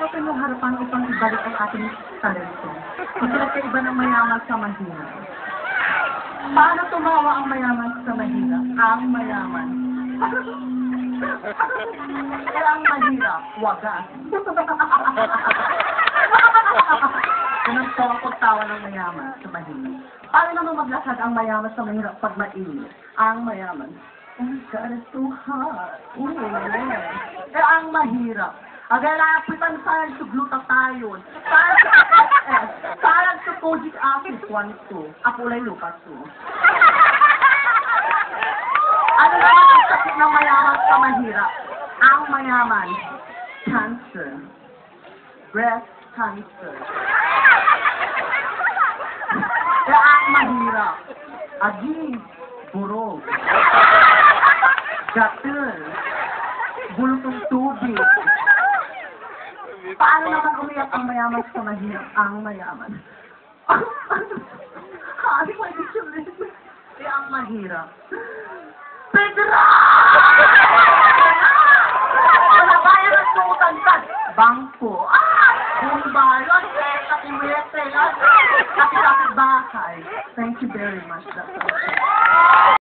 open yung harapan upang ibalik ang ating talento. Magkaiba ng mayaman sa mahina. Paano tumawa ang mayaman sa mahina? Ang mayaman. Kaya ang mahirap, wagas. Yan ang pagtawa ng mayaman sa mahina. Paano naman maglakad ang mayaman sa mahirap pag mainit? Ang mayaman. Oh God, it's so hot. Ooh, kaya ang mahirap. Agalapitan sa sugluta tayo. Parang sa Kojic Acid 1-2. Apulay Lucas 2. Ano naman ang sakit ng mayaman sa mahirap? Ang mayaman. Cancer. Breast cancer. Kaya ang mahirap. Aging. Burog. Gatil. Bulutong tubig. Paano naman umiyak ang mayaman sa mahirap? Ang mayaman. Hindi ko i-ulit. Kaya ang mahirap. Pedra! Wala bayan ang sumutantan. Bangko. Kung balon, katiwete, kapit-kapit bahay. Thank you very much. That's all.